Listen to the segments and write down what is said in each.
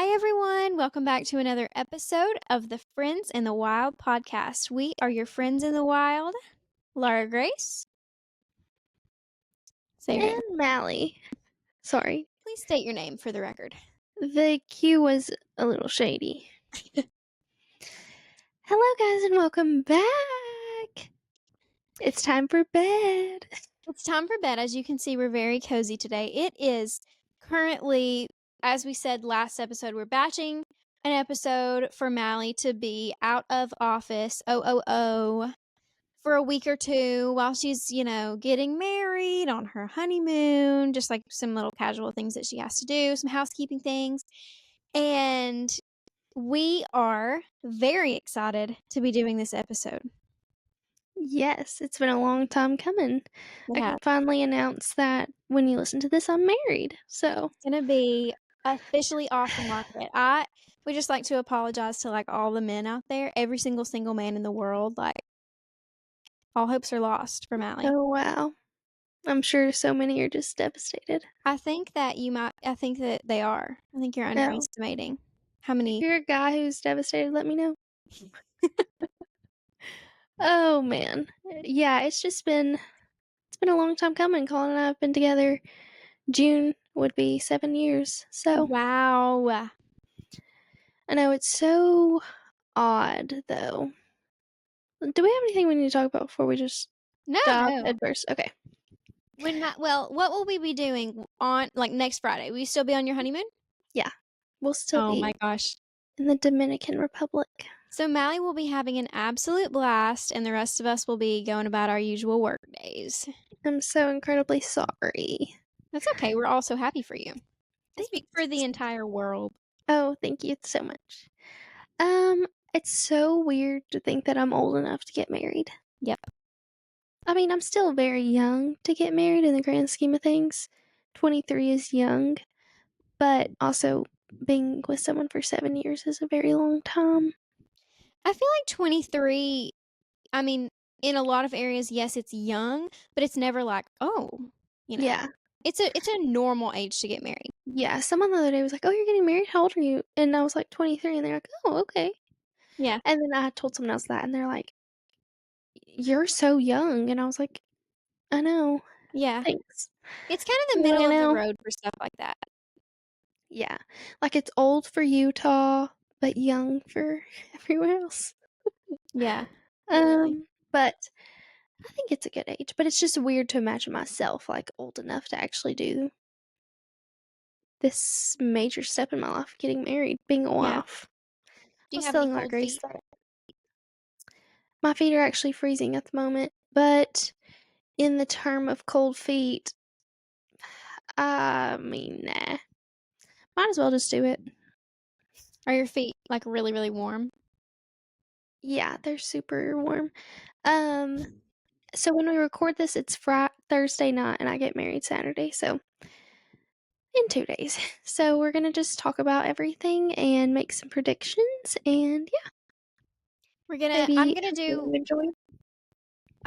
Hi, everyone. Welcome back to another episode of the Friends in the Wild podcast. We are your friends in the wild, Laura Grace. Say your name. And Mallie. Sorry. Please state your name for the record. The cue was a little shady. Hello, guys, and welcome back. It's time for bed. It's time for bed. As you can see, we're very cozy today. It is currently, as we said last episode, we're batching an episode for Mallie to be out of office, for a week or two while she's, getting married on her honeymoon, just like some little casual things that she has to do, some housekeeping things. And we are very excited to be doing this episode. Yes, it's been a long time coming. I can finally announce that when you listen to this, I'm married. So it's going to be officially off the market. We just like to apologize to like all the men out there, every single man in the world. Like, all hopes are lost for Mallie. Oh, wow. I'm sure so many are just devastated. I think that they are. I think you're underestimating how many. If you're a guy who's devastated, let me know. Oh, man. Yeah, it's been a long time coming. Collin and I have been together. June would be 7 years. So Wow. I know it's so odd, though. Do we have anything we need to talk about before we just dive headfirst? Okay. What will we be doing on next Friday? Will you still be on your honeymoon? Yeah, we'll still be. Oh my gosh. In the Dominican Republic. So Mallie will be having an absolute blast, and the rest of us will be going about our usual work days. I'm so incredibly sorry. That's okay. We're all so happy for you. I speak for the entire world. Oh, thank you so much. It's so weird to think that I'm old enough to get married. Yep. I mean, I'm still very young to get married in the grand scheme of things. 23 is young, but also being with someone for 7 years is a very long time. I feel like 23, I mean, in a lot of areas, yes, it's young, but it's never like, Yeah. It's a normal age to get married. Yeah, someone the other day was like, "Oh, you're getting married? How old are you?" And I was like, 23, and they're like, "Oh, okay." Yeah. And then I told someone else that, and they're like, "You're so young." And I was like, "I know." Yeah. Thanks. It's kind of the middle of the road for stuff like that. Yeah. Like, it's old for Utah, but young for everywhere else. Yeah. But I think it's a good age. But it's just weird to imagine myself, like, old enough to actually do this major step in my life, getting married, being a wife. Do you have any cold Grace feet? that my feet are actually freezing at the moment, but in the term of cold feet, I mean, nah. Might as well just do it. Are your feet like really, really warm? Yeah, they're super warm. So when we record this, it's Thursday night, and I get married Saturday, so in 2 days. So we're gonna just talk about everything and make some predictions, and yeah. I'm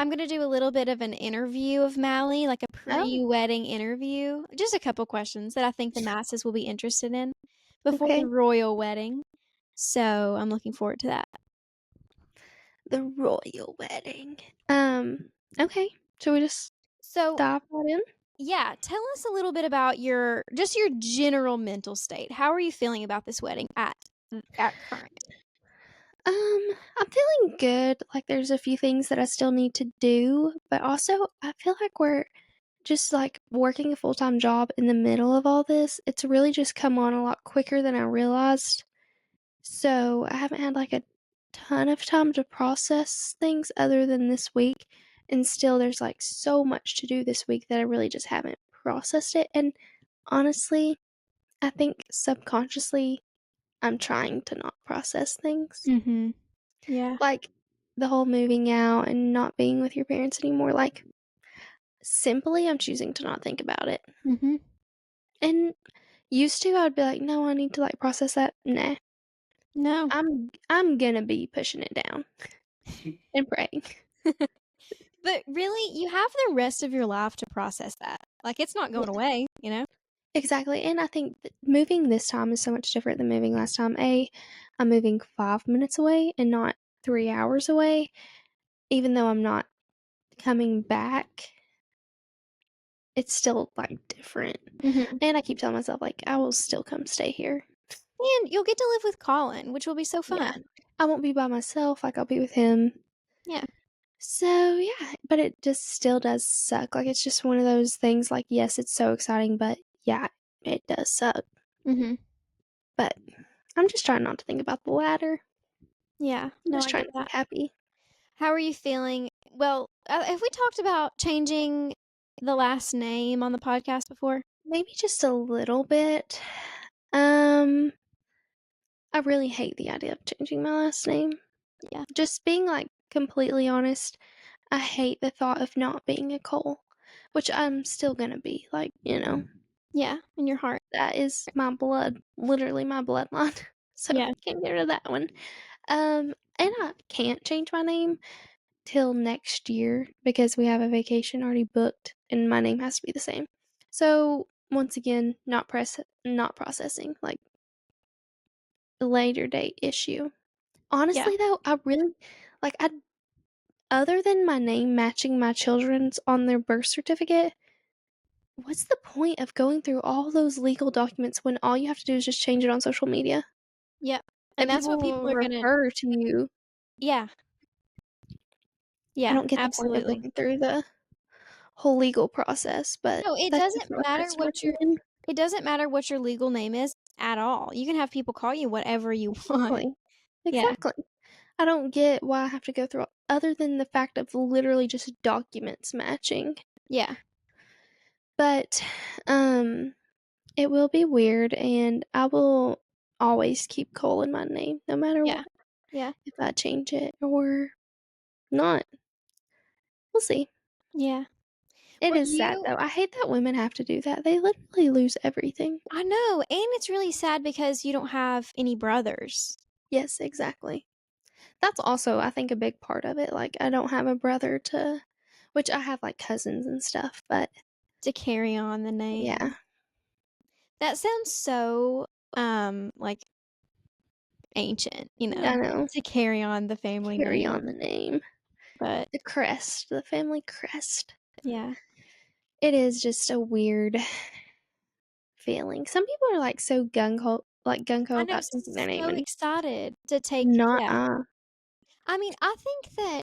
gonna do a little bit of an interview of Mallie, like a pre-wedding interview. Just a couple questions that I think the masses will be interested in before the royal wedding. So I'm looking forward to that. The royal wedding. Okay. Should we just dive right in? Yeah, tell us a little bit about your general mental state. How are you feeling about this wedding at current? I'm feeling good. Like, there's a few things that I still need to do, but also I feel like we're just like working a full-time job in the middle of all this. It's really just come on a lot quicker than I realized. So I haven't had like a ton of time to process things other than this week. And still, there's like so much to do this week that I really just haven't processed it. And honestly, I think subconsciously, I'm trying to not process things. Mm-hmm. Yeah. Like the whole moving out and not being with your parents anymore. Like, simply, I'm choosing to not think about it. Mm-hmm. And used to, I'd be like, no, I need to like process that. Nah. No. I'm gonna be pushing it down and praying. But really, you have the rest of your life to process that. Like, it's not going away, you know? Exactly, and I think moving this time is so much different than moving last time. I'm moving 5 minutes away and not 3 hours away, even though I'm not coming back, it's still, like, different, Mhm. and I keep telling myself, like, "I will still come stay here." And you'll get to live with Colin, which will be so Yeah. fun. I won't be by myself, like, I'll be with him. Yeah. So, yeah, but it just still does suck, like, it's just one of those things, like, yes, it's so exciting, but, yeah, it does suck, Mhm. but I'm just trying not to think about the latter. Yeah. I'm No, just I trying get to be that. happy. How are you feeling? Well, have we talked about changing the last name on the podcast before? Maybe just a little bit. Um, I really hate the idea of changing my last name. Yeah. Just being, like, completely honest, I hate the thought of not being a Cole, which I'm still gonna be, like, Yeah, in your heart. that is my blood, literally my bloodline, so Yeah. can't get rid of that one. And I can't change my name till next year because we have a vacation already booked and my name has to be the same. So, once again, not processing, like, a later date issue. Yeah. Honestly, though, I really like, I other than my name matching my children's on their birth certificate, what's the point of going through all those legal documents when all you have to do is just change it on social media? Yep. And And that's people what will people are gonna. refer to you. Yeah. I Yeah, don't get the point of absolutely. going through the whole legal process, but No, that's just my personal opinion. it doesn't matter what your legal name is at all. You can have people call you whatever you want. Exactly. Yeah. Exactly. I don't get why I have to go through other than the fact of literally just documents matching. Yeah. But, um, it will be weird, and I will always keep Cole in my name no matter Yeah. what, Yeah. if I change it or not. We'll see. Yeah. It Were is sad, you though. I hate that women have to do that. They literally lose everything. I know, and it's really sad because you don't have any brothers Yes, exactly. That's also, I think, a big part of it. Like, I don't have a brother to which I have, like, cousins and stuff, but to carry on the yeah. name. That sounds so, like, ancient, I know. to carry on the family Carry on name, the name. but The crest, the family crest. yeah. It is just a weird feeling. Some people are, like, so gung-ho I know, about changing their name, so and excited to take not yeah. I. I mean, I think that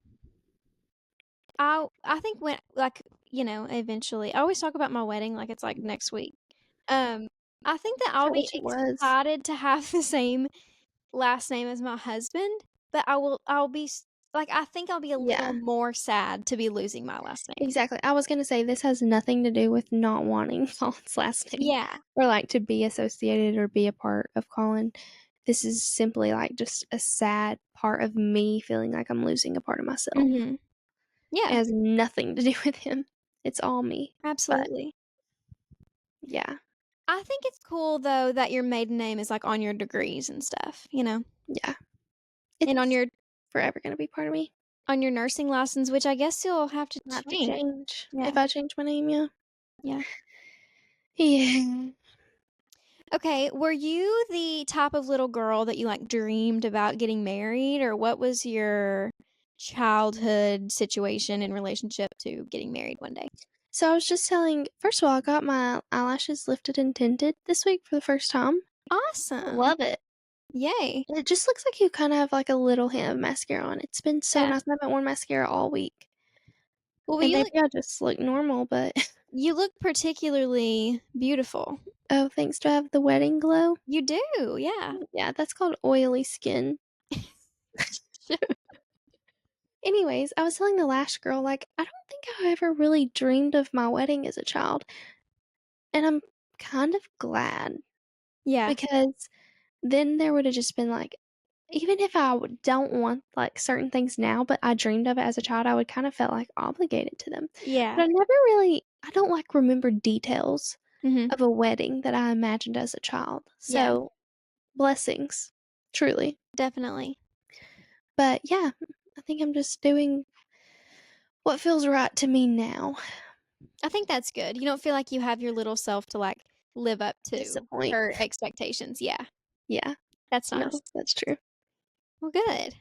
I think when like, eventually I always talk about my wedding like it's, like, next week. Um, I think that I I'll be wish it was. excited to have the same last name as my husband, but I'll be s like, I think I'll be a little Yeah, more sad to be losing my last name. exactly. I was gonna say this has nothing to do with not wanting Colin's last name Yeah. or, like, to be associated or be a part of Colin. This is simply, like, just a sad part of me feeling like I'm losing a part of myself. Mhm. It Yeah, has nothing to do with him. It's all me. But, absolutely. yeah, I think it's cool, though, that your maiden name is, like, on your degrees and stuff, yeah. and It's forever gonna be part of me. on your nursing license, which I guess you'll have to I have to change. change. Yeah, If I change my name, yeah. yeah. Yeah. Okay, were you the type of little girl that you, like, dreamed about getting married, or what was your childhood situation in relationship to getting married one day? So I was just telling first of all, I got my eyelashes lifted and tinted this week for the first time. Awesome. Love it. Yay. It just looks like you kinda have, like, a little hint of mascara on. It's been so Yeah. nice. I haven't worn mascara all week. Well, And maybe I just look normal, but you look particularly beautiful. oh, thanks. Do I have the wedding glow? You do, yeah. Yeah, that's called oily skin. Anyways, I was telling the lash girl, like, I don't think I ever really dreamed of my wedding as a child, and I'm kind of glad Yeah. because then there would've just been, like even if I don't want, like, certain things now, but I dreamed of it as a child, I would kinda felt, like, obligated to them. But Yeah. I don't, like, remember details Mhm. of a wedding that I imagined as a child. Yeah, So, blessings, truly. definitely. But, yeah, I think I'm just doing what feels right to me now. I think that's good. You don't feel like you have your little self to, like, live up to disappoint. her expectations. Yeah, Yeah. that's No, nice. that's true. Well, good.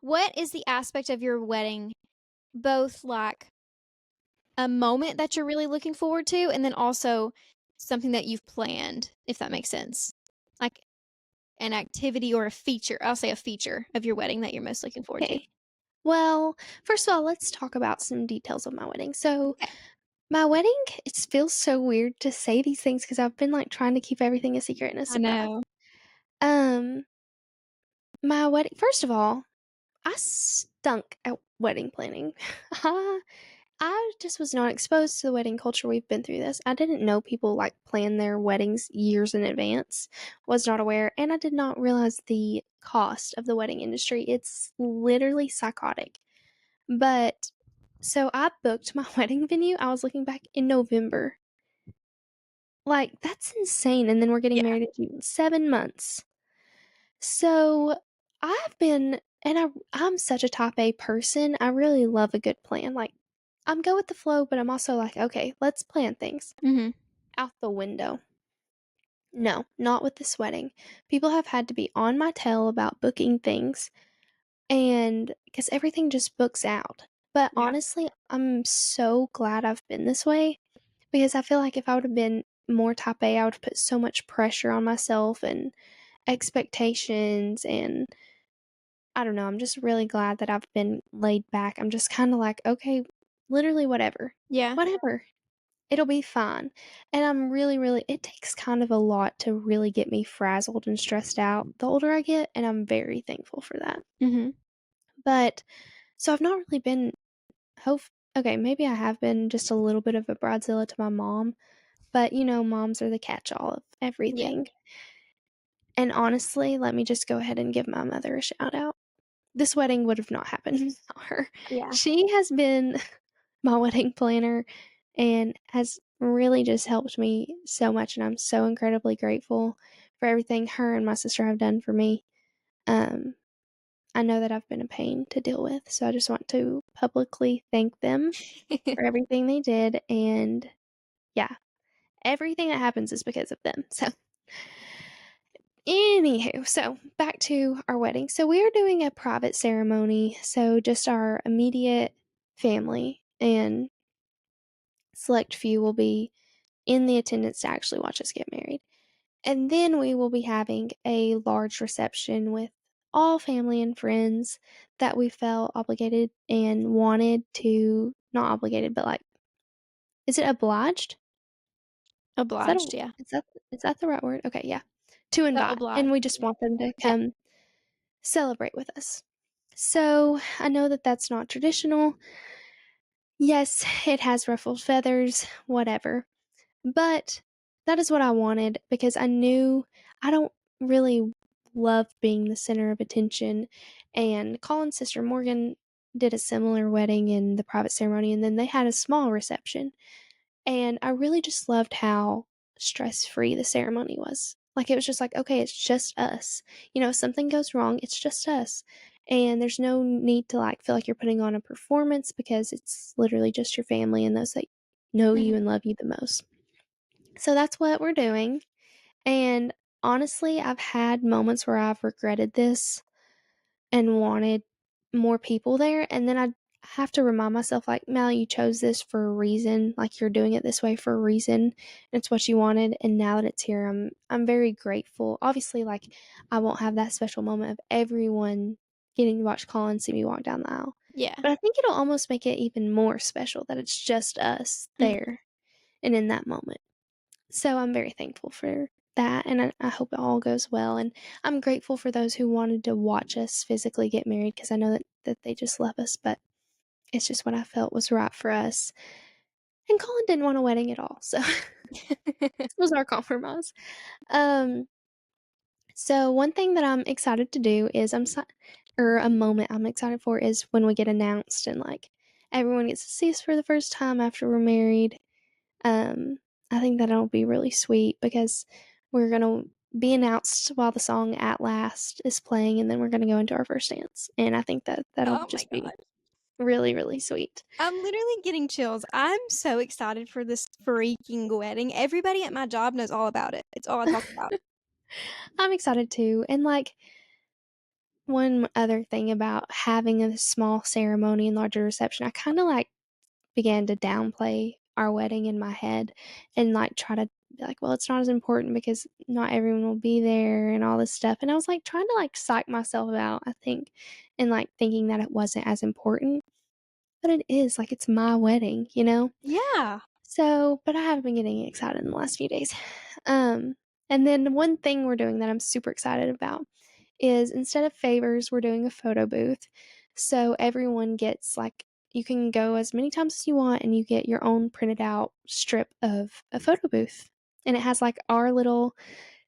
What is the aspect of your wedding, both like a moment that you're really looking forward to, and then also something that you've planned, if that makes sense? Like an activity or a feature. I'll say a feature of your wedding that you're most looking forward to. Okay. Well, first of all, let's talk about some details of my wedding. So, Okay. my wedding, it feels so weird to say these things because I've been like trying to keep everything a secret and a I surprise. know. Um, my wedding, first of all, I stunk at wedding planning. I I just was not exposed to the wedding culture. We've been through this. I didn't know people like plan their weddings years in advance. Was not aware, and I did not realize the cost of the wedding industry. It's literally psychotic. But so I booked my wedding venue. I was looking back in November. Like that's insane. And then we're getting Yeah. married in June. 7 months. So I've been, and I'm such a type A person. I really love a good plan. Like I'm go with the flow, but I'm also like, okay, let's plan things. Mhm. Out the window. No, not with this wedding. People have had to be on my tail about booking things, and because everything just books out. But Yeah. honestly, I'm so glad I've been this way because I feel like if I would have been more type A, I would have put so much pressure on myself and expectations. And I don't know, I'm just really glad that I've been laid back. I'm just kind of like, okay, literally whatever. Yeah. Whatever. It'll be fine. And I'm really, really, it takes kind of a lot to really get me frazzled and stressed out the older I get. And I'm very thankful for that. Mhm. But so I've not really been, hope, okay, maybe I have been just a little bit of a bridezilla to my mom. But moms are the catch all of Yeah. everything. And honestly, let me just go ahead and give my mother a shout out. This wedding would have not happened without her. Yeah. She has been my wedding planner and has really just helped me so much, and I'm so incredibly grateful for everything her and my sister have done for me. Um, I know that I've been a pain to deal with, so I just want to publicly thank them for everything they did, and yeah, everything that happens is because of them. So anywho, so back to our wedding. So we are doing a private ceremony, so just our immediate family and select few will be in the attendance to actually watch us get married. And then we will be having a large reception with all family and friends that we felt obligated and wanted to, not obligated, but like, is it obliged? Is that a, Obliged, yeah. is that the right word? Okay, yeah. To Felt invite. And obliged. we just want them to Yeah. come celebrate with us. So I know that that's not traditional. Yes, it has ruffled feathers, whatever. But that is what I wanted because I knew I don't really love being the center of attention. And Colin's sister Morgan did a similar wedding in the private ceremony, and then they had a small reception. And I really just loved how stress free the ceremony was. Like, it was just like, okay, it's just us. If something goes wrong, it's just us. And there's no need to like feel like you're putting on a performance because it's literally just your family and those that know you Mhm. and love you the most. So that's what we're doing. And honestly, I've had moments where I've regretted this and wanted more people there. And then I have to remind myself, like, Mal, you chose this for a reason. Like, you're doing it this way for a reason. And it's what you wanted. And now that it's here, I'm very grateful. Obviously, like, I won't have that special moment of everyone getting to watch Colin see me walk down the aisle. Yeah. But I think it'll almost make it even more special that it's just us Mhm. there and in that moment. So I'm very thankful for that, and I hope it all goes well. And I'm grateful for those who wanted to watch us physically get married because I know that they just love us, but it's just what I felt was right for us. And Colin didn't want a wedding at all, so this was our compromise. Um, so one thing that I'm excited to do is or a moment I'm excited for is when we get announced and like everyone gets to see us for the first time after we're married. Um, I think that'll be really sweet because we're gonna be announced while the song "At Last" is playing, and then we're gonna go into our first dance, and I think that that'll Oh my just be god. really, really sweet. I'm literally getting chills. I'm so excited for this freaking wedding. Everybody at my job knows all about it. It's all I talk about. I'm excited too, and, like, one other thing about having a small ceremony and larger reception, I kinda, like, began to downplay our wedding in my head and, like, try to be like, "Well, it's not as important because not everyone will be there," and all this stuff, and I was, like, trying to, like, psych myself out, I think, and, like, thinking that it wasn't as important, but it is, like, it's my wedding, you know? Yeah. So but I have been getting excited in the last few days. Um, and then one thing we're doing that I'm super excited about is instead of favors, we're doing a photo booth. So everyone gets like you can go as many times as you want and you get your own printed out strip of a photo booth. And it has like our little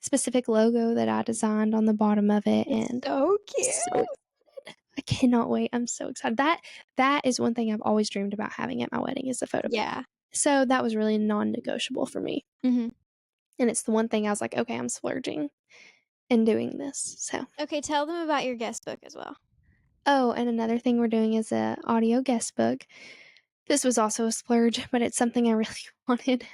specific logo that I designed on the bottom of it It's and so cute. so I cannot wait. I'm so excited. That is one thing I've always dreamed about having at my wedding is a photo booth. Yeah. So that was really non-negotiable for me. Mhm. And it's the one thing I was like, "Okay, I'm splurging and doing this." So Okay, tell them about your guest book as well. oh, and another thing we're doing is a audio guest book. This was also a splurge, but it's something I really wanted.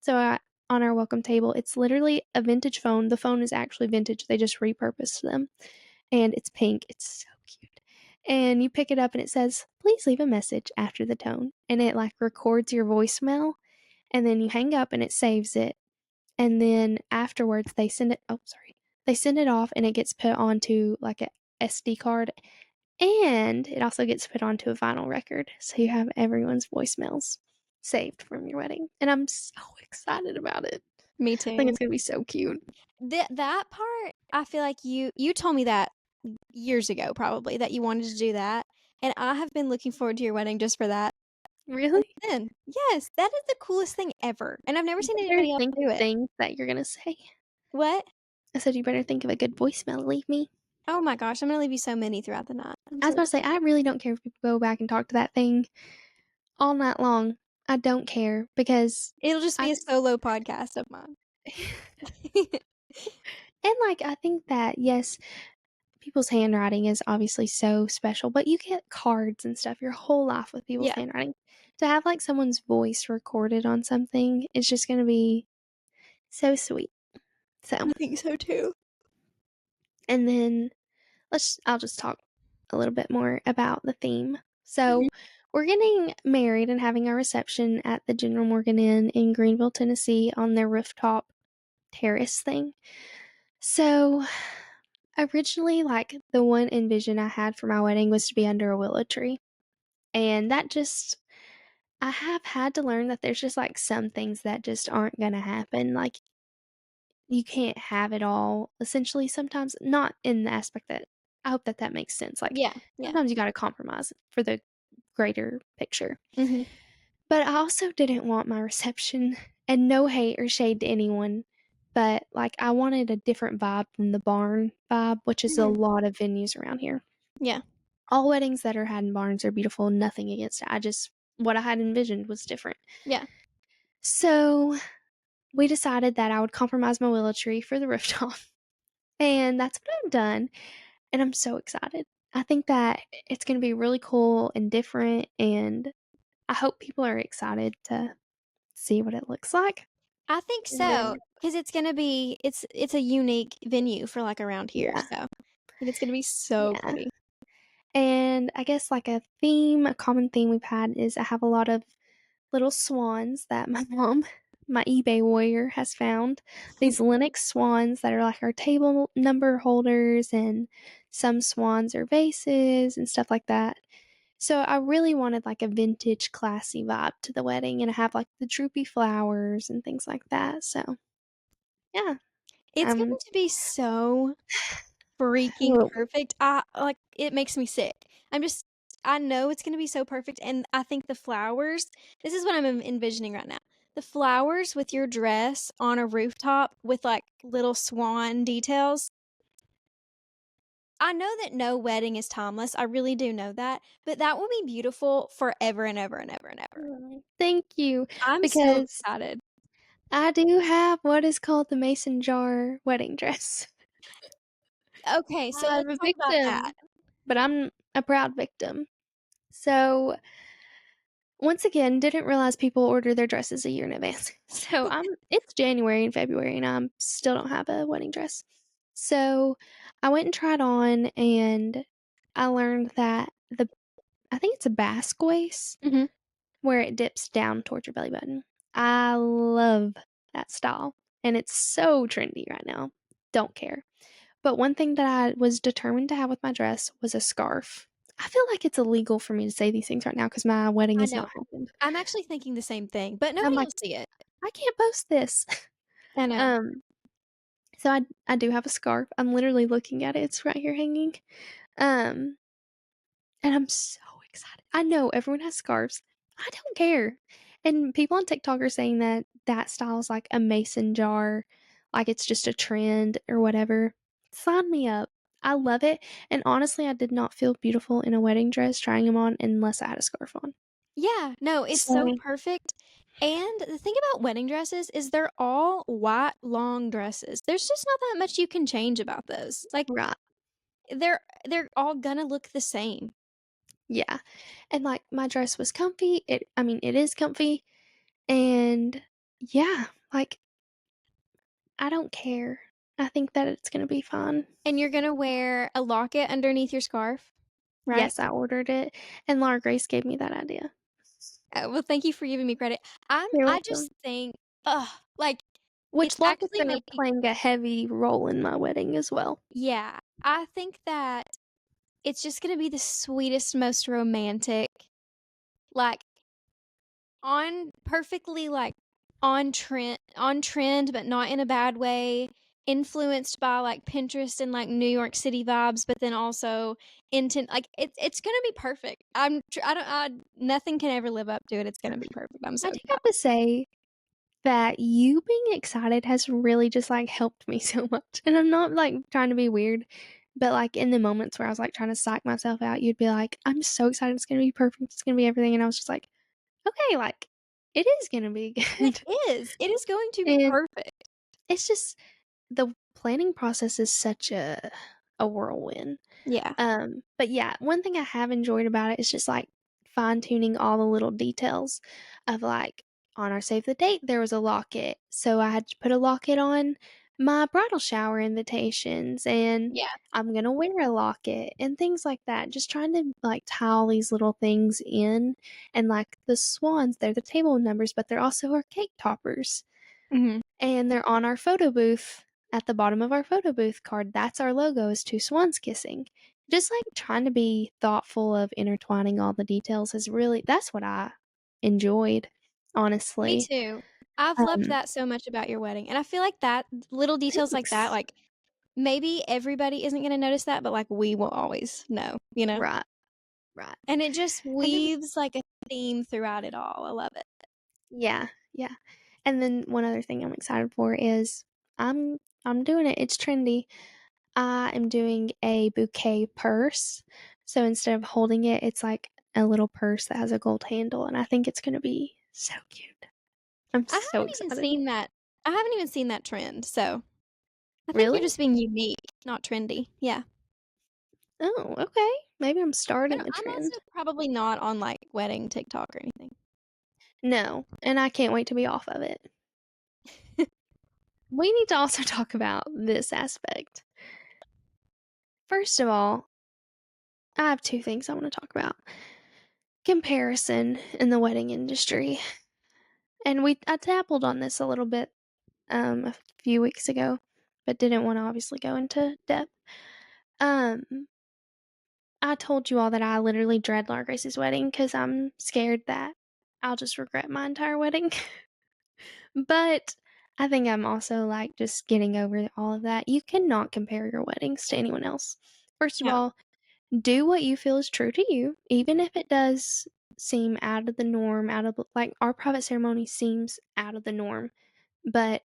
So on our welcome table, it's literally a vintage phone. The phone is actually vintage. They just repurposed them, and it's pink. It's so cute. And you pick it up, and it says, "Please leave a message after the tone," and it like records your voicemail, and then you hang up, and it saves it. And then afterwards, they send it off, and it gets put onto like a SD card and it also gets put onto a vinyl record, so you have everyone's voicemails saved from your wedding, and I'm so excited about it. Me I think too. it's gonna be so cute. That part, I feel like you told me that years ago probably that you wanted to do that, and I have been looking forward to your wedding just for that since Really? then. Yes, that is the coolest thing ever, and I've never You seen better anybody else think do of it. things that you're gonna say. What? I said, "You better think of a good voicemail to leave me." Oh my gosh, I'm gonna leave you so many throughout the night. I'm I was so about to say, I really don't care if people go back and talk to that thing all night long. I don't care because it'll just I be a solo podcast of mine. and, like, I think that, yes, people's handwriting is obviously so special, but you get cards and stuff your whole life with people's Yeah, handwriting. To have, like, someone's voice recorded on something is just gonna be so sweet. So I think so too. and then I'll just talk a little bit more about the theme. So, Mhm. we're getting married and having our reception at the General Morgan Inn in Greenville, Tennessee on their rooftop terrace thing. So, originally, like, the one envision I had for my wedding was to be under a willow tree, and that just I have had to learn that there's just, like, some things that just aren't gonna happen, like, you can't have it all, essentially, sometimes not in the aspect that I hope that that makes sense, like, Yeah, yeah. sometimes you gotta compromise for the greater picture. Mhm. But I also didn't want my reception and no hate or shade to anyone, but, like, I wanted a different vibe than the barn vibe, which is a Mhm. lot of venues around here. Yeah, All weddings that are had in barns are beautiful, nothing against it, I just what I had envisioned was different. yeah. So, we decided that I would compromise my willow tree for the rooftop, and that's what I've done, and I'm so excited. I think that it's gonna be really cool and different, and I hope people are excited to see what it looks like. I think And so, then 'cause it's gonna be it's a unique venue for, like, around here, yeah, so I think it's gonna be so yeah. pretty. And I guess, like, a common theme we've had is I have a lot of little swans that my mom, my eBay warrior, has found. These Linux swans that are like our table number holders, and some swans are vases and stuff like that. So I really wanted like a vintage, classy vibe to the wedding, and I have like the droopy flowers and things like that. So yeah, It's um, going to be so freaking well, perfect. It makes me sick. I know it's gonna be so perfect, and I think the flowers this is what I'm envisioning right now. The flowers with your dress on a rooftop with, like, little swan details. I know that no wedding is timeless, I really do know that, but that will be beautiful forever and ever and ever and ever. thank you I'm so because excited. I do have what is called the mason jar wedding dress. Okay, so I'm let's a talk about that. victim, but I'm a proud victim. So, once again, didn't realize people order their dresses a year in advance. So, it's January and February, and I still don't have a wedding dress. So, I went and tried on, and I learned that I think it's a basque waist Mhm. where it dips down towards your belly button. I love that style, and it's so trendy right now. Don't care. But one thing that I was determined to have with my dress was a scarf. I feel like it's illegal for me to say these things right now because my wedding I has know. not happened. I'm actually thinking the same thing, but I'm nobody like, will see it. I can't post this. I know. Um, so I do have a scarf. I'm literally looking at it. It's right here hanging. Um, and I'm so excited. I know everyone has scarves. I don't care. And people on TikTok are saying that that style is like a mason jar, like it's just a trend or whatever. Sign me up. I love it. And honestly, I did not feel beautiful in a wedding dress trying them on unless I had a scarf on. Yeah, no, it's so So, perfect. And the thing about wedding dresses is they're all white long dresses. There's just not that much you can change about those. Like right. they're all gonna look the same. Yeah. And like my dress was comfy. I mean, it is comfy. And yeah, like I don't care. I think that it's going to be fun. And you're gonna wear a locket underneath your scarf, right? Yes, I ordered it, and Laura Grace gave me that idea. Well, thank you for giving me credit. You're I welcome. just think, ugh, like Which it's lockets actually are making playing a heavy role in my wedding as well. yeah, I think that it's just gonna be the sweetest, most romantic, like on perfectly like on trend, but not in a bad way. Influenced by like Pinterest and like New York City vibes, but then also intent. Like it's gonna be perfect. I don't. Nothing can ever live up to it. It's gonna be perfect. I'm so I do excited. have to say that you being excited has really just like helped me so much. And I'm not like trying to be weird, but like in the moments where I was like trying to psych myself out, you'd be like, I'm so excited. It's going to be perfect. It's going to be everything. And I was just like, okay, like it is going to be And it good. is. It is going to be And perfect. it's just the planning process is such a whirlwind. Yeah. But yeah, one thing I have enjoyed about it is just like fine tuning all the little details of like on our save the date there was a locket. So I had to put a locket on my bridal shower invitations and Yeah. I'm gonna wear a locket and things like that. Just trying to like tie all these little things in and like the swans, they're the table numbers, but they're also our cake toppers Mhm. and they're on our photo booth. At the bottom of our photo booth card, that's our logo is two swans kissing. Just like trying to be thoughtful of intertwining all the details is really that's what I enjoyed, Me honestly. too. I've loved Um, that so much about your wedding, and I feel like that little details like that, Thanks. like maybe everybody isn't gonna notice that, but like we will always know, you know? Right, right. And it just And then weaves like a theme throughout it all. I love it. yeah, yeah. And then one other thing I'm excited for is I'm I'm doing it. It's trendy. I am doing a bouquet purse. So instead of holding it, it's like a little purse that has a gold handle, and I think it's gonna be so cute. I'm I so haven't even excited. seen that. I haven't even seen that trend. So I think you're Really? just being unique, not trendy. Yeah. Oh, okay. Maybe I'm But starting a I'm also trend. probably not on like wedding TikTok or anything. No, and I can't wait to be off of it. We need to also talk about this aspect. First of all, I have two things I want to talk about. Comparison in the wedding industry. And I dabbled on this a little bit a few weeks ago, but didn't want to obviously go into depth. Um, I told you all that I literally dread Laura Grace's wedding because I'm scared that I'll just regret my entire wedding. But I think I'm also like just getting over all of that. You cannot compare your weddings to anyone else. First of No. all, do what you feel is true to you, even if it does seem out of the norm, out of like our private ceremony seems out of the norm, but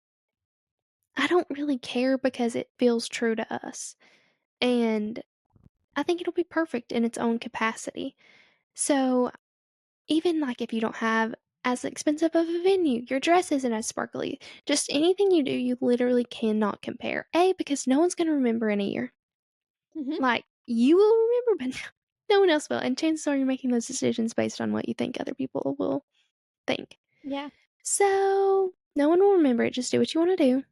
I don't really care because it feels true to us. And I think it'll be perfect in its own capacity. So, even like if you don't have as expensive of a venue, your dress isn't as sparkly, just anything you do, you literally cannot compare. A, because no one's going to remember in a year. Mhm. Like, you will remember, but No one else will, and chances are you're making those decisions based on what you think other people will think. Yeah. So, no one will remember it, just do what you wanna do,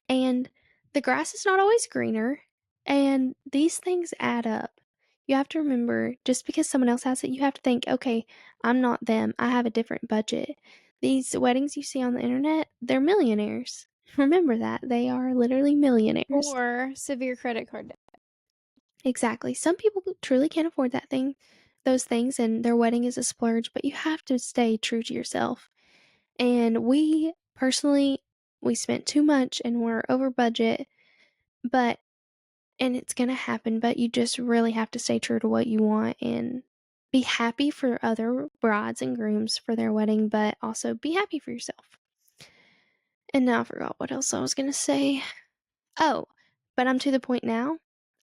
and the grass is not always greener, and these things add up. You have to remember, just because someone else has it, you have to think, "Okay, I'm not them, I have a different budget." These weddings you see on the internet, they're millionaires. Remember that, they are literally millionaires. Or severe credit card debt. Exactly. Some people truly can't afford those things, and their wedding is a splurge, but you have to stay true to yourself. And we personally, we spent too much and we're over budget, but and it's gonna happen, but you just really have to stay true to what you want and be happy for other brides and grooms for their wedding, but also be happy for yourself. And now I forgot what else I was gonna say. Oh, but I'm to the point now.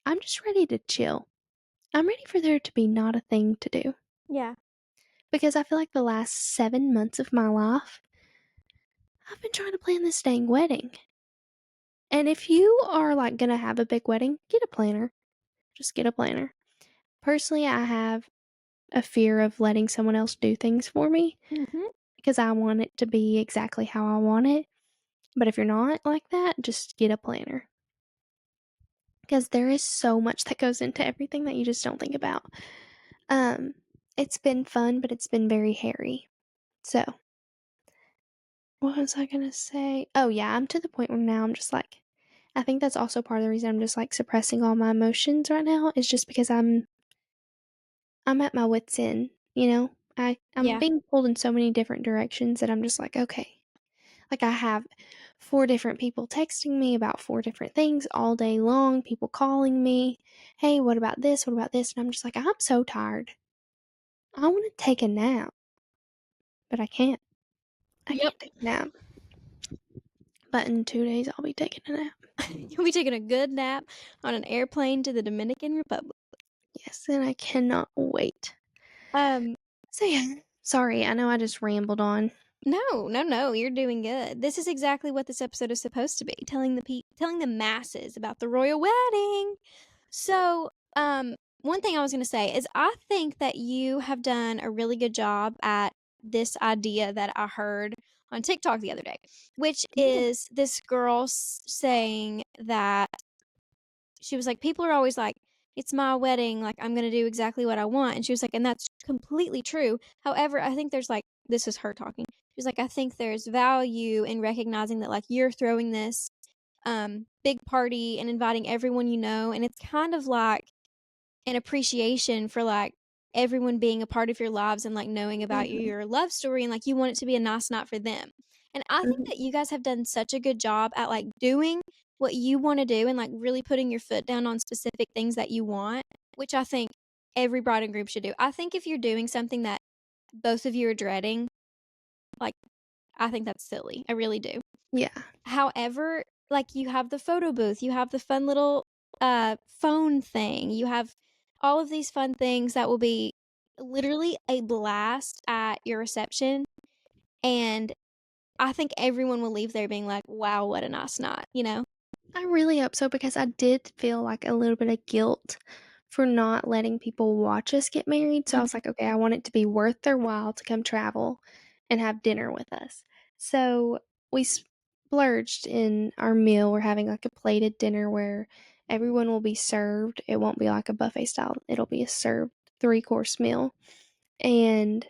I'm just ready to chill. I'm ready for there to be not a thing to do. Yeah. Because I feel like the last 7 months of my life, I've been trying to plan this dang wedding. And if you are, like, gonna have a big wedding, get a planner. Just get a planner. Personally, I have a fear of letting someone else do things for me Mhm. because I want it to be exactly how I want it. But if you're not like that, just get a planner. Because there is so much that goes into everything that you just don't think about. Um, it's been fun, but it's been very hairy. So, what was I gonna say? Oh, yeah, I'm to the point where now I'm just like, I think that's also part of the reason I'm just like suppressing all my emotions right now is just because I'm at my wits' end, you know? I'm Yeah. being pulled in so many different directions that I'm just like, okay. Like I have 4 different people texting me about 4 different things all day long, people calling me, "Hey, what about this? What about this?" And I'm just like, "I'm so tired. I wanna take a nap, but I can't. I Yep. can't take a nap." But in 2 days, I'll be taking a nap. You'll be taking a good nap on an airplane to the Dominican Republic. Yes, and I cannot wait. Um, So, yeah. Sorry, I know I just rambled on. no, no, no, you're doing good. This is exactly what this episode is supposed to be, telling the masses about the royal wedding. So, one thing I was gonna say is I think that you have done a really good job at this idea that I heard on TikTok the other day, which Yeah. is this girl saying that she was like, people are always like, it's my wedding, like I'm gonna do exactly what I want. And she was like, and that's completely true. However, I think there's like, this is her talking. She's like, I think there's value in recognizing that like you're throwing this big party and inviting everyone you know, and it's kind of like an appreciation for like everyone being a part of your lives and like knowing about Mhm, your love story and like you want it to be a nice night for them. And I think mhm. that you guys have done such a good job at like doing what you want to do and like really putting your foot down on specific things that you want, which I think every bride and groom should do. I think if you're doing something that both of you are dreading, like I think that's silly. I really do. Yeah. However, like, you have the photo booth, you have the fun little, phone thing, you have all of these fun things that will be literally a blast at your reception, and I think everyone will leave there being like, "Wow, what a nice night," you know? I really hope so because I did feel like a little bit of guilt for not letting people watch us get married. So I was Mhm. like, okay, I want it to be worth their while to come travel and have dinner with us. So we splurged in our meal. We're having like a plated dinner where everyone will be served. It won't be like a buffet style, it'll be a served 3-course meal. And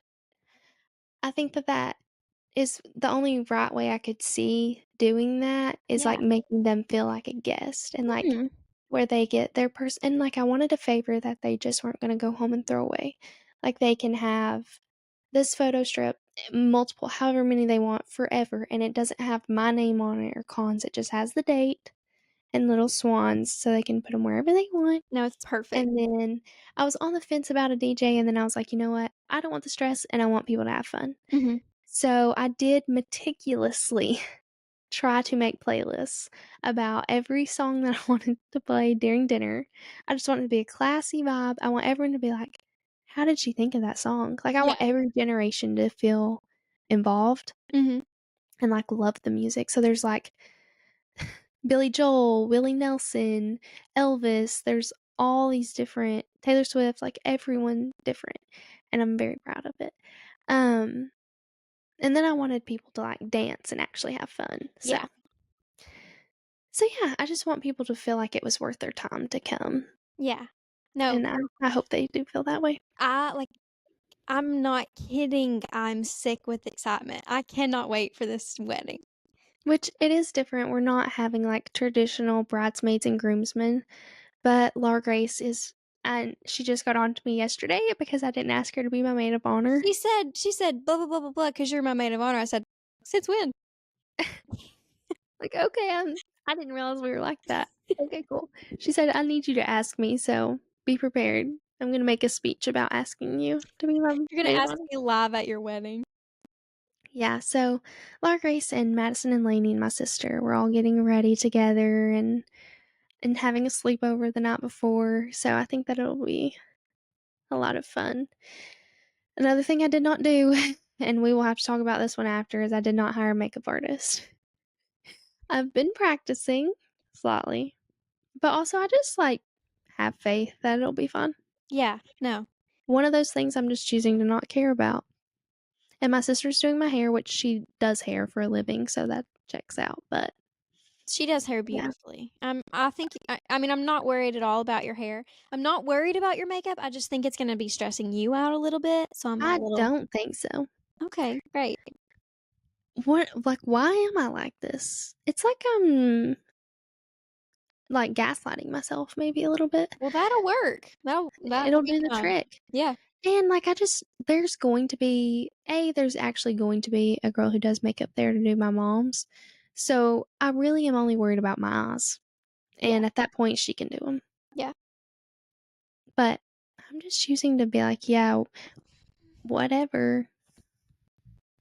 I think that is the only right way I could see doing that is, Yeah. like, making them feel like a guest and, like, Mhm. where they get their person and, like, I wanted a favor that they just weren't gonna go home and throw away. Like, they can have this photo strip, multiple however many they want forever, and it doesn't have my name on it or Collins, it just has the date and little swans so they can put them wherever they want. No, it's perfect. And then I was on the fence about a DJ, and then I was like, "You know what? I don't want the stress, and I want people to have fun." Mhm. So I did meticulously try to make playlists about every song that I wanted to play during dinner. I just want it to be a classy vibe. I want everyone to be like, "How did she think of that song?" Like, I Yeah. want every generation to feel involved Mhm. and, like, love the music. So there's, like, Billy Joel, Willie Nelson, Elvis, there's all these different Taylor Swift, like, everyone different, and I'm very proud of it. Um, and then I wanted people to, like, dance and actually have fun, Yeah. so yeah, I just want people to feel like it was worth their time to come, Yeah. No, and I hope they do feel that way. like, I'm not kidding, I'm sick with excitement. I cannot wait for this wedding. Which it is different, we're not having, like, traditional bridesmaids and groomsmen, but Laura Grace is and she just got on to me yesterday because I didn't ask her to be my maid of honor. She said, "Blah, blah, blah, blah, blah, because 'cause you're my maid of honor." I said, "Since when?" Like, "Okay, I didn't realize we were like that." Okay, cool. She said, "I need you to ask me, so be prepared. I'm gonna make a speech about asking you to be my You're gonna maid of ask honor." me live at your wedding. Yeah, so Laura Grace and Madison and Lainey and my sister were all getting ready together and having a sleepover the night before, so I think that it'll be a lot of fun. Another thing I did not do, and we will have to talk about this one after, is I did not hire a makeup artist. I've been practicing slightly, but also I just, like, have faith that it'll be fun. Yeah, no. One of those things I'm just choosing to not care about. And my sister's doing my hair, which she does hair for a living, so that checks out, but She does hair yeah. beautifully. I think I mean, I'm not worried at all about your hair. I'm not worried about your makeup, I just think it's gonna be stressing you out a little bit, so I'm a I little don't think so. okay, great. Why am I like this? It's like like, gaslighting myself maybe a little bit. Well, that'll work. That'll It'll be do the fine. trick. Yeah, And, like, there's going to be there's actually going to be a girl who does makeup there to do my mom's. So, I really am only worried about my eyes, yeah, and at that point, she can do them. yeah. But I'm just choosing to be like, "Yeah, whatever."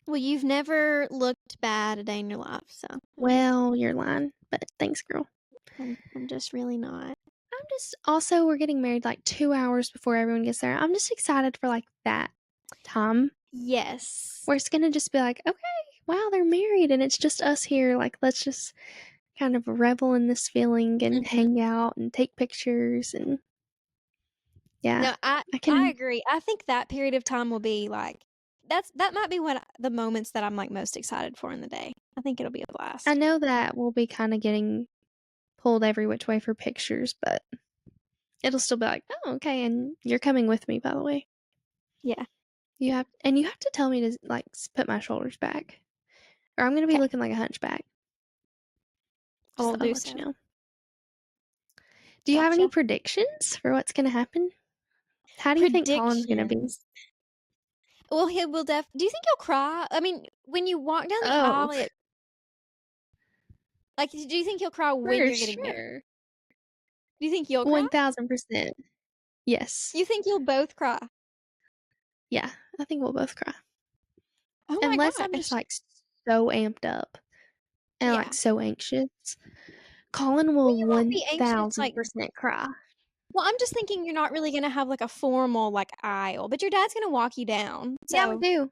Well, you've never looked bad a day in your life, so Well, you're lying, but thanks, girl. I'm just really not. I'm just also, we're getting married, like, 2 hours before everyone gets there. I'm just excited for, like, that time Yes. where it's gonna just be like, "Okay, wow, they're married, and it's just us here, like, let's just kind of revel in this feeling and Mhm. hang out and take pictures," and yeah, No, I I I can agree. I think that period of time will be, like that might be the moments that I'm, like, most excited for in the day. I think it'll be a I blast. know that we'll be kinda getting pulled every which way for pictures, but it'll still be like, "Oh, okay, and you're coming with me, by the way." Yeah. You have to tell me to, like, put my shoulders back, or I'm gonna be Okay. looking like a hunchback. I Just won't thought I'd do let you so. know. Do you have any Gotcha. predictions for what's gonna happen? How do you think Colin's gonna be? Predictions. Well, he will do you think he'll cry? I mean, when you walk down the Oh, aisle, do you think he'll cry when for you're getting married? sure. Do you think you'll cry? 1000%. Yes. You think you'll both cry? Yeah, I think we'll both cry. Oh my Unless I'm just, gosh. like, so amped up and, like, Yeah. so anxious. Colin Well, will you won't be anxious, like 1000% cry. well, I'm just thinking you're not really gonna have, like, a formal, like, aisle, but your dad's gonna walk you down, Yeah, we so do.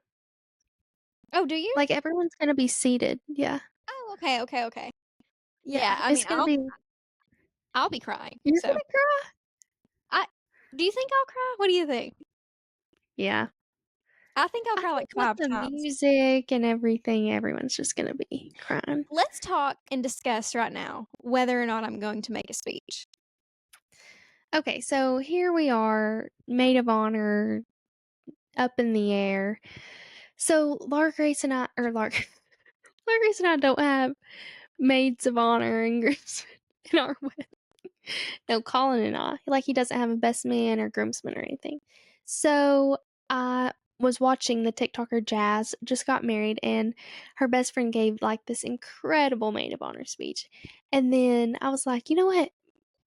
oh, do you? Like, everyone's gonna be seated. Yeah. Oh, okay, okay, okay. Yeah, Yeah, I it's mean, gonna be I'll be crying, You're so gonna cry? I do you think I'll cry? What do you think? Yeah. I think I'll I cry, think like, with 5 the times. music and everything, everyone's just gonna be crying. Let's talk and discuss right now whether or not I'm going to make a speech. Okay, so here we are, maid of honor, up in the air. So Laura Grace and I or Laura Laura Grace and I don't have maids of honor and groomsmen in our wedding. No, Colin and I. Like, he doesn't have a best man or groomsman or anything. So I was watching the TikToker Jazz just got married, and her best friend gave like this incredible maid of honor speech. And then I was like, you know what?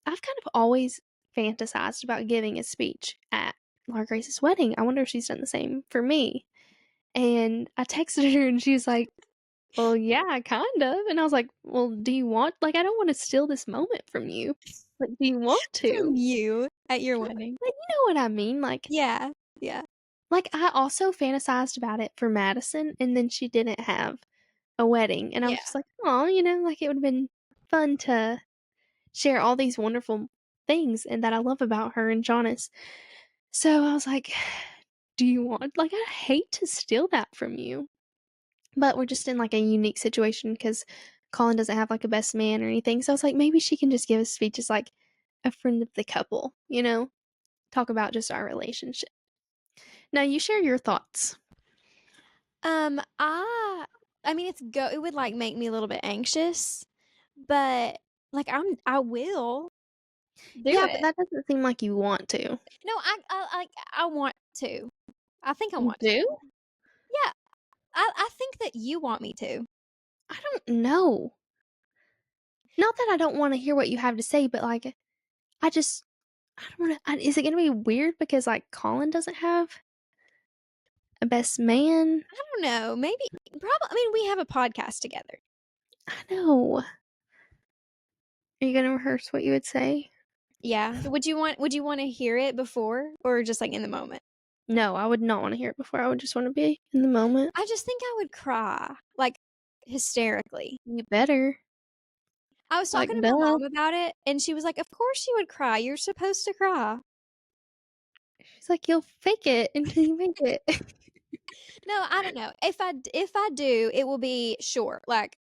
I've kind of always fantasized about giving a speech at Laura Grace's wedding. I wonder if she's done the same for me. And I texted her and she was like, well, yeah, kind of. And I was like, well, do you want, like, I don't want to steal this moment from you. Like, do you want From to? you at your wedding. Like, you know what I mean? Yeah, yeah, I also fantasized about it for Madison, and then she didn't have a wedding. And I was yeah. just like, oh, like, it would have been fun to share all these wonderful things and that I love about her and Jonas. So I was like, "Do you want like, I hate to steal that from you." But we're just in, like, a unique situation because Colin doesn't have, like, a best man or anything, so I was like, maybe she can just give a speech as, like, a friend of the couple, you know? Talk about just our relationship. Now you share your thoughts. I mean, it would, like, make me a little bit anxious, but, like, I will do Yeah, but it. that doesn't seem like you want to. No, I want to. I think I You want to. do? Yeah, I think that you want me to. I don't know. Not that I don't wanna hear what you have to say, but, like, I just I don't wanna is it gonna be weird because, like, Colin doesn't have a best man? I don't know, maybe probably. I mean, we have a podcast together. I know. Are you gonna rehearse what you would say? Yeah. Would you wanna hear it before or just, like, in the moment? No, I would not wanna hear it before, I would just wanna be in the moment. I just think I would cry, like, hysterically. You better. I was Like, talking to my duh. mom about it, and she was like, "Of course you would cry, you're supposed to cry." She's like, "You'll fake it until you make it." No, I don't know. If I do, it will be short, like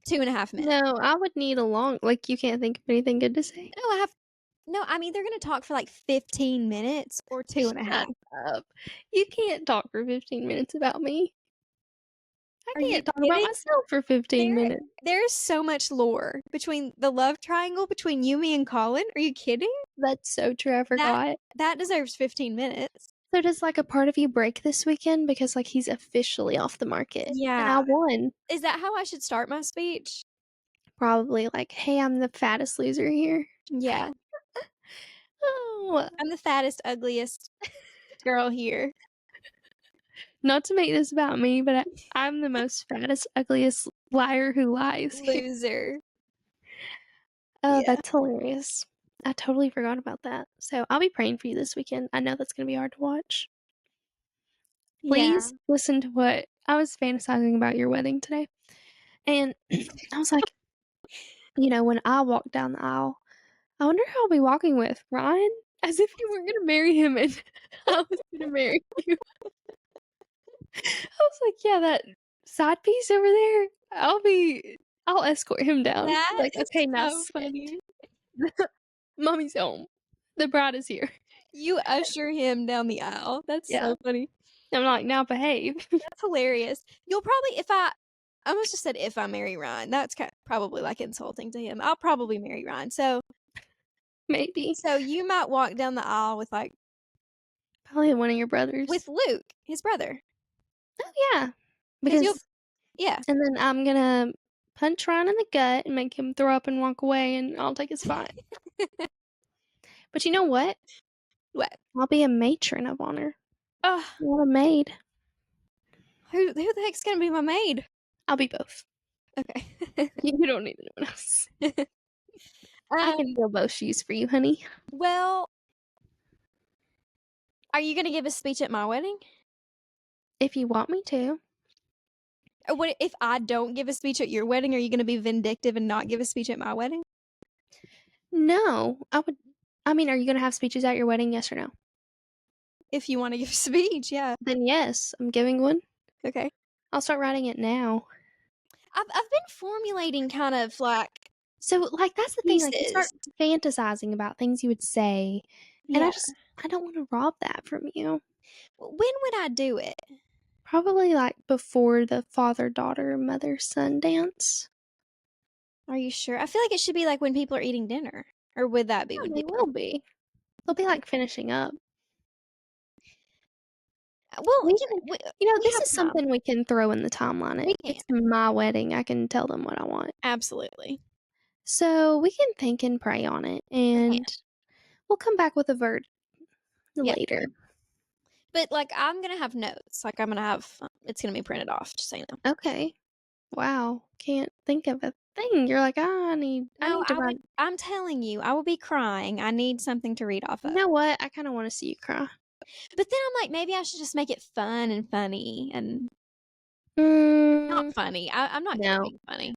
2.5 minutes. No, I would need a long like, you can't think of anything good to say? No, I have no, I'm either gonna talk for, like, 15 minutes or 2.5. Shut up. You can't talk for 15 minutes about me. I Are you can't talk about kidding? myself for 15 There minutes. there's so much lore between the love triangle between you, me, and Colin. Are you kidding? That's so true, I That forgot. that deserves 15 minutes. So does, like, a part of you break this weekend because, like, he's officially off the market, and Yeah. I won? Is that how I should start my speech? Probably like, "Hey, I'm the fattest loser here." Yeah. Oh, I'm the fattest, ugliest girl here. not to make this about me, but I'm the most fattest, ugliest liar who lies here. Loser. Oh, Yeah. that's hilarious. I totally forgot about that. So, I'll be praying for you this weekend. I know that's gonna be hard to watch. Yeah. Please listen to what I was fantasizing about your wedding today, and I was like, when I walk down the aisle, I wonder who I'll be walking with, Ryan? As if you weren't gonna marry him and I was gonna marry you. I was like, "Yeah, that side piece over there, I'll escort him down." That Like, is "Okay, now so sit. funny. Mommy's home. The bride is here." You usher him down the aisle. That's Yeah. so funny. I'm like, "Now behave." That's hilarious. You'll probably if I almost just said if I marry Ryan. That's probably, like, insulting to him. I'll probably marry Ryan. Maybe. So you might walk down the aisle with, like Probably one of your brothers. with Luke, his brother, Oh, yeah. because you'll Because yeah. and then I'm gonna punch Ryan in the gut and make him throw up and walk away, and I'll take his spot. But you know what? What? I'll be a matron of honor, Ugh, not a maid. who the heck's gonna be my maid? I'll be both. Okay. You don't need anyone else. I can Um, fill both shoes for you, honey. well, are you gonna give a speech at my wedding? If you want me to. Or what if I don't give a speech at your wedding, are you gonna be vindictive and not give a speech at my wedding? No, I mean, are you gonna have speeches at your wedding, yes or no? If you wanna give a speech, yeah. Then yes, I'm giving one. Okay. I'll start writing it now. I've been formulating kind of, like, So, like, that's the thing, like, you start pieces. fantasizing about things you would say, and Yeah. I don't wanna rob that from you. When would I do it? Probably, like, before the father-daughter, mother-son dance. Are you sure? I feel like it should be, like, when people are eating dinner, or would that be Yeah, when they people will be. They'll be, like, finishing up. well, We can we this have is time. something we can throw in the timeline. We can. It's my wedding, I can tell them what I want. Absolutely. So, we can think and pray on it, We can. and we'll come back with a verdict Yeah. later. But, like, I'm gonna have notes. Like, I'm gonna have it's gonna be printed off, just so you know. Okay. Wow, can't think of a thing. You're like, "Ah, I No, need to write." I'm telling you, I will be crying. I need something to read off You of. know what? I kinda wanna see you cry. But then I'm like, maybe I should just make it fun and funny and not Mm, funny. I'm not good at no. being funny.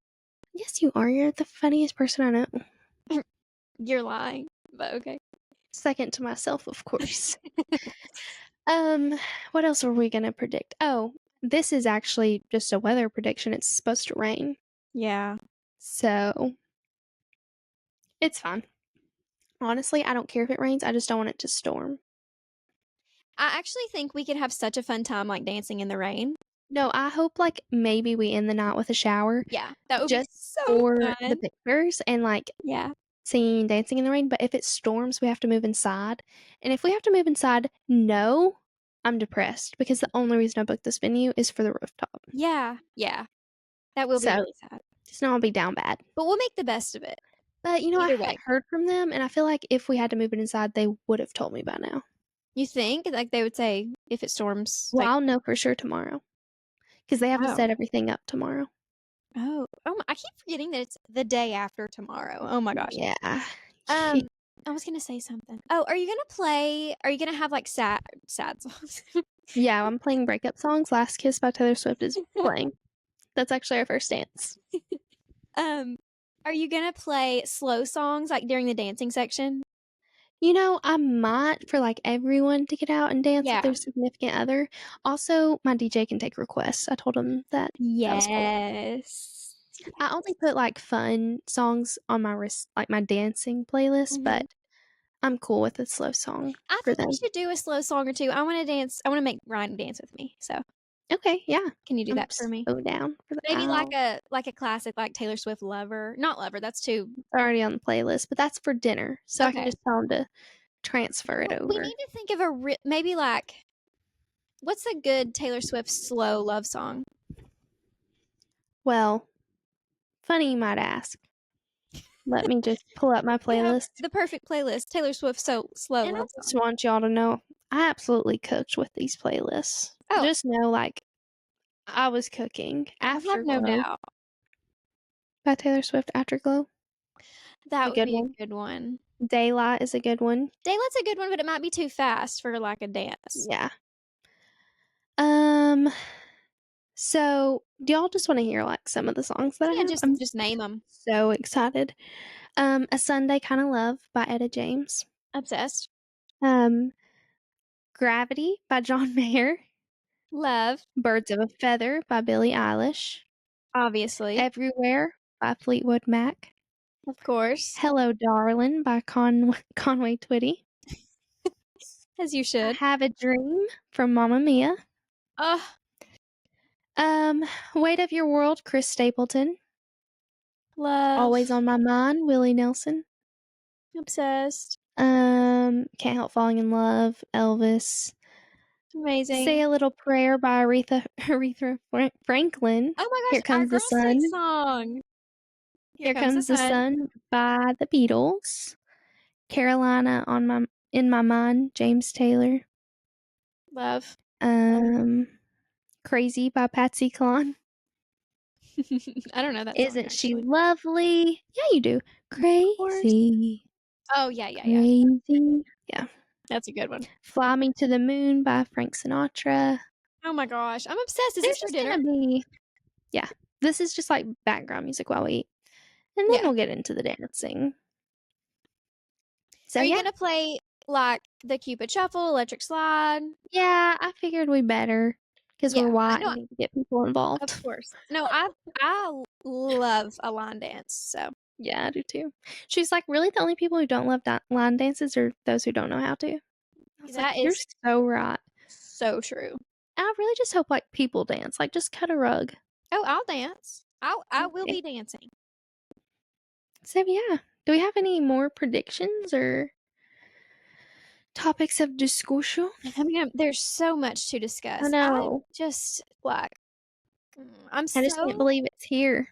Yes, you are. You're the funniest person I know. You're lying. but okay. Second to myself, of course. Um, what else were we gonna predict? Oh, this is actually just a weather prediction. It's supposed to rain, Yeah. so it's fine. Honestly, I don't care if it rains. I just don't want it to storm. I actually think we could have such a fun time, like, dancing in the rain. No, I hope like maybe we end the night with a shower Yeah, that would be just so for the fun. pictures and like Yeah. singing, dancing in the rain. But if it storms, we have to move inside. And if we have to move inside, no, I'm depressed because the only reason I booked this venue is for the rooftop. Yeah, yeah. That will be So really sad. just know I'll be down bad. But we'll make the best of it. But I Either haven't way. heard from them, and I feel like if we had to move it inside, they would have told me by now. You think? Like, they would say, if it storms, Well, like, I'll know for sure tomorrow because they have to oh. set everything up tomorrow. Oh, I keep forgetting that it's the day after tomorrow. Oh my gosh. Yeah. Um, I was gonna say something. Oh, are you gonna have, like, sad songs? Yeah, I'm playing breakup songs. Last Kiss by Taylor Swift is playing. That's actually our first dance. Um, are you gonna play slow songs, like, during the dancing section? I might for like everyone to get out and dance with Yeah. their significant other. Also, my DJ can take requests. I told him that that was cool. Yes. I only put like fun songs on my like my dancing playlist, Mhm. but I'm cool with a slow song I for think we them. should do a slow song or 2. I wanna make Ryan dance with me, so Okay, yeah. can you do I'm that for me? so down for that. Maybe like a classic, like Taylor Swift Lover. Not Lover, that's too Already on the playlist, but that's for dinner, so I can okay. just tell them to transfer it Well, we over. need to think of maybe, like what's a good Taylor Swift slow love song? Well, funny you might ask. Let me just pull up my You have playlist. the perfect playlist, Taylor Swift slow And I love just song. want y'all to know I absolutely cooked with these playlists. Oh, Just know, like, I was cooking. I have no Afterglow doubt. by Taylor Swift. Afterglow, That a would good be one. a good one. Daylight is a good one. Daylight's a good one, but it might be too fast for, like, a dance. Yeah. Um, so do y'all just want to hear like some of the songs that I Yeah, have? I'm just name them. so excited. A Sunday Kind of Love by Etta James. Obsessed. Um, Gravity by John Mayer. Love, Birds of a Feather by Billie Eilish. obviously. Everywhere by Fleetwood Mac. Of course. Hello Darlin' by Conway Twitty. As you I should. Have a Dream from Mamma Mia. Ugh, Weight of Your World, Chris Stapleton. love. Always on My Mind, Willie Nelson. Obsessed. Can't Help Falling in Love, Elvis. Say Amazing. a Little Prayer by Aretha Franklin. Oh my Here gosh, our Comes the Girls' Night Sun. song. Here Here comes the Comes the sun. Sun by the Beatles. Carolina on my in my mind, James Taylor. Love. Um, Crazy by Patsy Cline. I don't know that song, Isn't she actually. lovely? Yeah, you do. Of course. Crazy, Oh, yeah, yeah, yeah. crazy. Yeah. That's a good one. Fly Me to the Moon by Frank Sinatra. Oh my gosh, I'm obsessed. Is There's this for just dinner? gonna be, yeah. This is just like background music while we eat, and then Yeah. we'll get into the dancing. So Are you yeah, gonna play, like, the Cupid Shuffle, Electric Slide? yeah. I figured we better because we're Yeah, I white know. and need to get people Of involved. course. No, I love a line dance, so Yeah, I do too. She's like, really, the only people who don't love line dances are those who don't know how to. I was like, that you're is so right. so true. I really just hope like people dance, like just cut a rug. Oh, I'll dance. I will Okay. be dancing. So yeah, do we have any more predictions or topics of discussion? I mean, there's so much to I discuss. I'm know. just like I'm I just can't so believe it's here.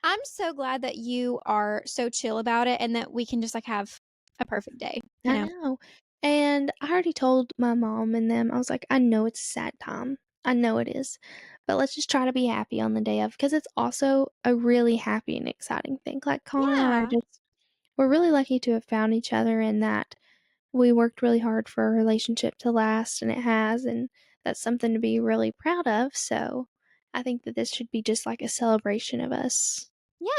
I'm so glad that you are so chill about it and that we can just like have a perfect day, you I know. know. And I already told my mom and them, I was like, I know it's a sad time. I know it is. But let's just try to be happy on the day of because it's also a really happy and exciting thing. Like Colin and I are Yeah. just we're really lucky to have found each other and that we worked really hard for our relationship to last and it has and that's something to be really proud of. So I think that this should be just like a celebration of us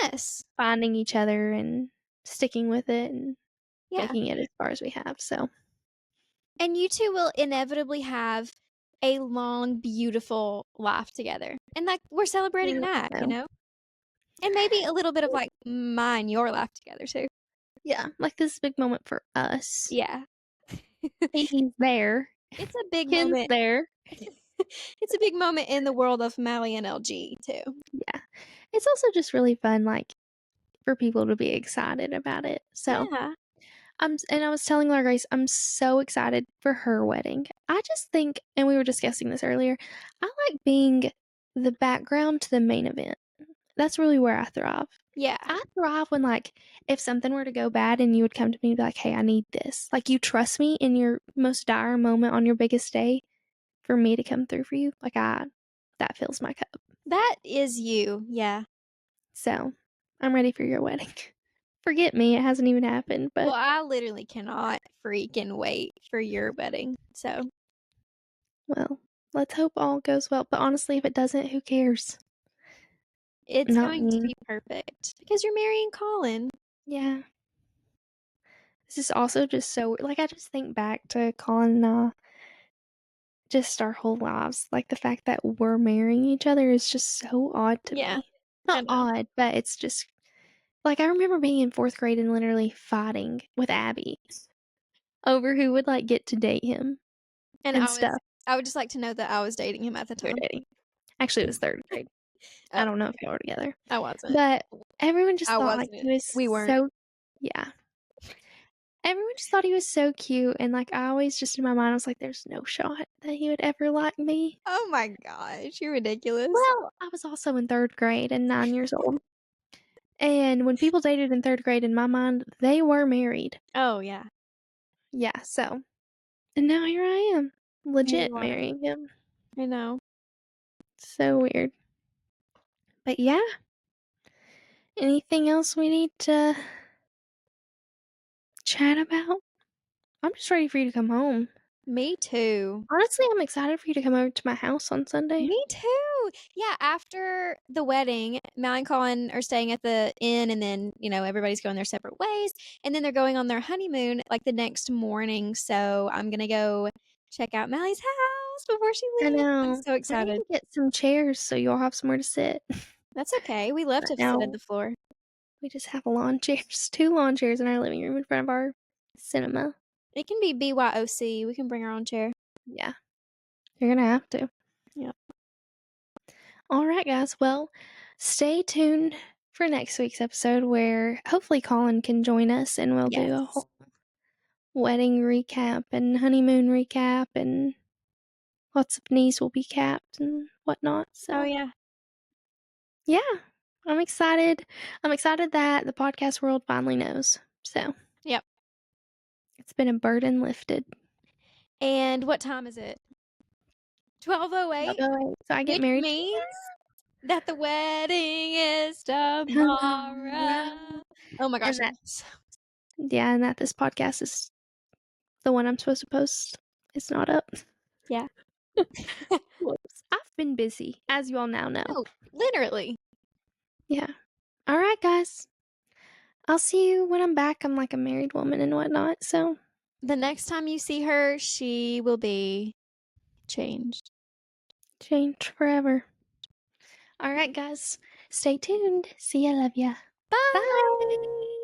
Yes. finding each other and sticking with it and Yeah. making it as far as we have. So, And you two will inevitably have a long, beautiful life together. And like we're celebrating that, you so know? And maybe a little bit of like mine, your life together too. yeah, like this big moment for us. Yeah. He's there. It's a big Ken's moment. there. It's a big moment in the world of Mallie and LG too. Yeah. It's also just really fun, like, for people to be excited about it. So, Yeah. and I was telling Laura Grace, I'm so excited for her wedding. I just think, and we were discussing this earlier, I like being the background to the main event. That's really where I thrive. Yeah. I thrive when, like, if something were to go bad and you would come to me and be like, hey, I need this. Like, you trust me in your most dire moment on your biggest day for me to come through for you. Like, that fills my cup. That is you. Yeah. So, I'm ready for your wedding. Forget me, it hasn't even happened, Well, but I literally cannot freaking wait for your wedding. So well, let's hope all goes well. But honestly, if it doesn't, who cares? it's Not going to me. be perfect because you're marrying Colin. Yeah. This is also just so like I just think back to Colin and I, just our whole lives. Like the fact that we're marrying each other is just so odd to Yeah. me. I Not know. odd, but it's just like I remember being in 4th grade and literally fighting with Abby over who would like get to date him And and stuff. I would just like to know that I was dating him at the We were time. dating. Actually, it was 3rd grade. I Oh, don't know if y'all were together. I wasn't. But everyone just I thought like he wasn't. was We weren't. so yeah. Everyone just thought he was so cute and like I always just in my mind I was like there's no shot that he would ever like me. Oh my gosh, you're ridiculous. Well, I was also in 3rd grade and 9 years old. And when people dated in 3rd grade in my mind, they were married. Oh yeah. Yeah, so and now here I am, There legit you are. marrying him. I know. So weird. But yeah, anything else we need to chat about? I'm just ready for you to come home. Me too. Honestly, I'm excited for you to come over to my house on Sunday. Me too. Yeah, after the wedding, Mal and Colin are staying at the inn and then, everybody's going their separate ways. And then they're going on their honeymoon like the next morning. So I'm gonna go check out Mallie's house before she I leaves. I'm know. so I need excited. to get some chairs so you'll have somewhere to sit. That's okay. We love Right to sit on now, the floor. we just have lawn chairs, 2 lawn chairs in our living room in front of our cinema. It can be BYOC. We can bring our own chair. Yeah, you're gonna have to. Yeah. All right, guys. Well, stay tuned for next week's episode where hopefully Colin can join us and we'll do a Yes. whole wedding recap and honeymoon recap and lots of knees will be capped and whatnot. Oh So, yeah. yeah, I'm excited. I'm excited that the podcast world finally knows. So, Yep. it's been a burden lifted. And what time is it? 12:08, So, I get which married means that the wedding is tomorrow. tomorrow. Oh my gosh, And I'm that, yeah, and that this podcast is the one I'm supposed to post. It's not up. yeah. Whoops. I've been busy, as you all now know. No, literally. Yeah. All right, guys. I'll see you when I'm back. I'm like a married woman and whatnot, so The next time you see her, she will be changed. change forever. All right, guys. Stay tuned. See ya. Love ya. Bye. Bye.